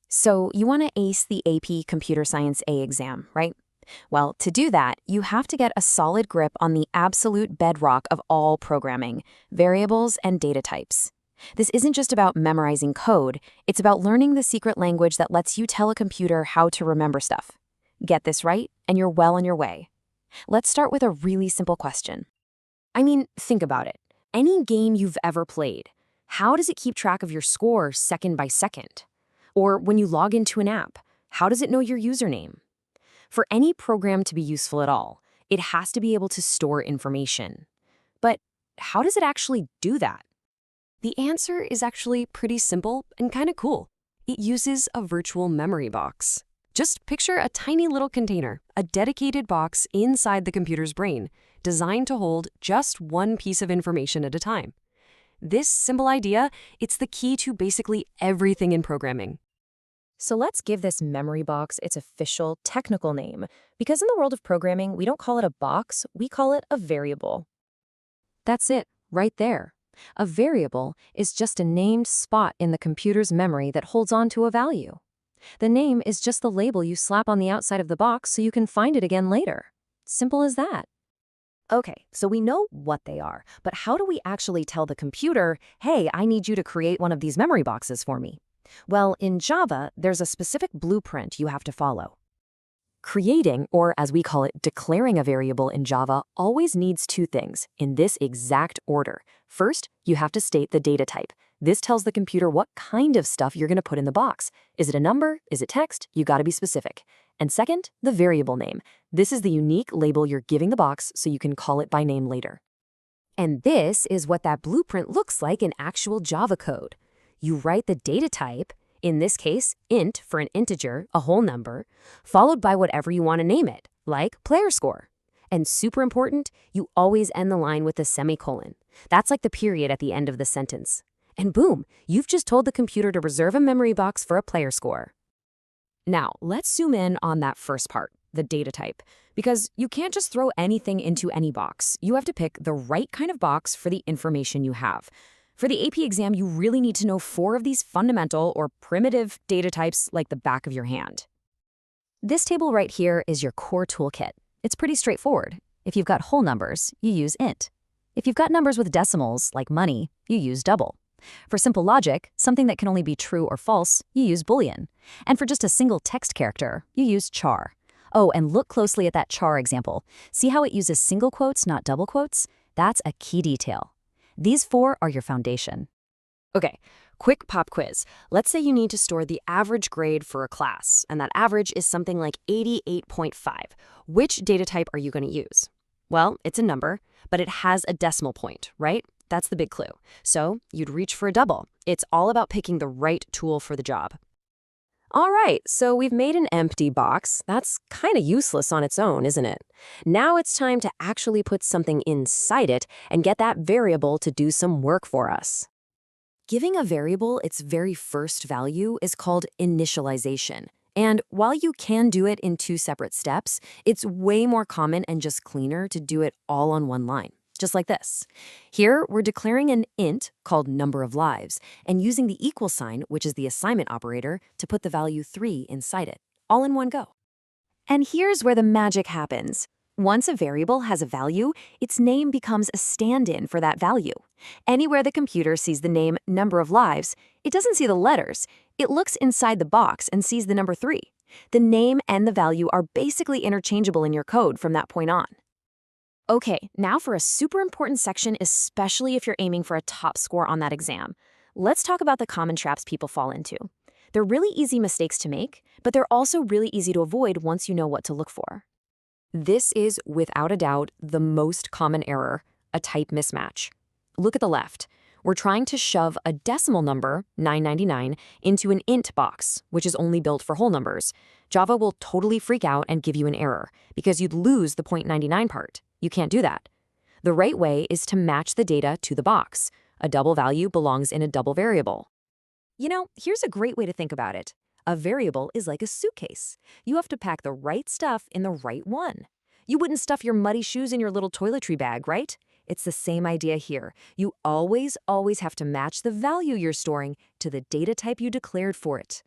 So you want to ace the AP Computer Science A exam, right? Well, to do that, you have to get a solid grip on the absolute bedrock of all programming, variables and data types. This isn't just about memorizing code, it's about learning the secret language that lets you tell a computer how to remember stuff. Get this right, and you're well on your way. Let's start with a really simple question. I mean, think about it. Any game you've ever played, how does it keep track of your score second by second? Or when you log into an app, how does it know your username? For any program to be useful at all, it has to be able to store information. But how does it actually do that? The answer is actually pretty simple and kind of cool. It uses a virtual memory box. Just picture a tiny little container, a dedicated box inside the computer's brain, designed to hold just one piece of information at a time. This simple idea, it's the key to basically everything in programming. So let's give this memory box its official technical name, because in the world of programming, we don't call it a box, we call it a variable. That's it, right there. A variable is just a named spot in the computer's memory that holds on to a value. The name is just the label you slap on the outside of the box so you can find it again later. Simple as that. Okay, so we know what they are, but how do we actually tell the computer, hey, I need you to create one of these memory boxes for me? Well, in Java, there's a specific blueprint you have to follow. Creating, or as we call it, declaring a variable in Java always needs two things, in this exact order. First, you have to state the data type. This tells the computer what kind of stuff you're going to put in the box. Is it a number? Is it text? You got to be specific. And second, the variable name. This is the unique label you're giving the box so you can call it by name later. And this is what that blueprint looks like in actual Java code. You write the data type, in this case, int for an integer, a whole number, followed by whatever you want to name it, like player score. And super important, you always end the line with a semicolon. That's like the period at the end of the sentence. And boom, you've just told the computer to reserve a memory box for a player score. Now, let's zoom in on that first part, the data type, because you can't just throw anything into any box. You have to pick the right kind of box for the information you have. For the AP exam, you really need to know 4 of these fundamental or primitive data types like the back of your hand. This table right here is your core toolkit. It's pretty straightforward. If you've got whole numbers, you use int. If you've got numbers with decimals, like money, you use double. For simple logic, something that can only be true or false, you use boolean. And for just a single text character, you use char. Oh, and look closely at that char example. See how it uses single quotes, not double quotes? That's a key detail. These 4 are your foundation. Okay, quick pop quiz. Let's say you need to store the average grade for a class, and that average is something like 88.5. Which data type are you going to use? Well, it's a number, but it has a decimal point, right? That's the big clue. So you'd reach for a double. It's all about picking the right tool for the job. All right, so we've made an empty box. That's kind of useless on its own, isn't it? Now it's time to actually put something inside it and get that variable to do some work for us. Giving a variable its very first value is called initialization. And while you can do it in 2 separate steps, it's way more common and just cleaner to do it all on one line. Just like this. Here, we're declaring an int called number of lives and using the equal sign, which is the assignment operator, to put the value 3 inside it, all in one go. And here's where the magic happens. Once a variable has a value, its name becomes a stand-in for that value. Anywhere the computer sees the name number of lives, it doesn't see the letters. It looks inside the box and sees the number 3. The name and the value are basically interchangeable in your code from that point on. Okay, now for a super important section, especially if you're aiming for a top score on that exam. Let's talk about the common traps people fall into. They're really easy mistakes to make, but they're also really easy to avoid once you know what to look for. This is, without a doubt, the most common error, a type mismatch. Look at the left. We're trying to shove a decimal number, 999, into an int box, which is only built for whole numbers. Java will totally freak out and give you an error, because you'd lose the .99 part. You can't do that. The right way is to match the data to the box. A double value belongs in a double variable. You know, here's a great way to think about it. A variable is like a suitcase. You have to pack the right stuff in the right one. You wouldn't stuff your muddy shoes in your little toiletry bag, right? It's the same idea here. You always have to match the value you're storing to the data type you declared for it.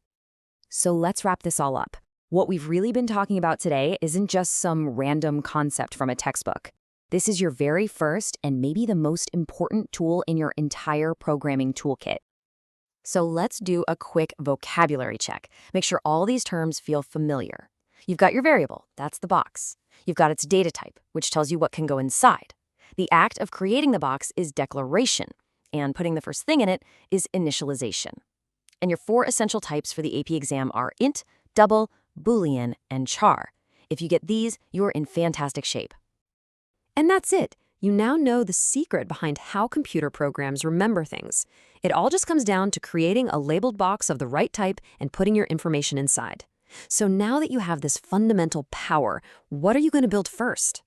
So let's wrap this all up. What we've really been talking about today isn't just some random concept from a textbook. This is your very first and maybe the most important tool in your entire programming toolkit. So let's do a quick vocabulary check. Make sure all these terms feel familiar. You've got your variable, that's the box. You've got its data type, which tells you what can go inside. The act of creating the box is declaration, and putting the first thing in it is initialization. And your 4 essential types for the AP exam are int, double, boolean, and char. If you get these, you're in fantastic shape. And that's it. You now know the secret behind how computer programs remember things. It all just comes down to creating a labeled box of the right type and putting your information inside. So now that you have this fundamental power, what are you going to build first?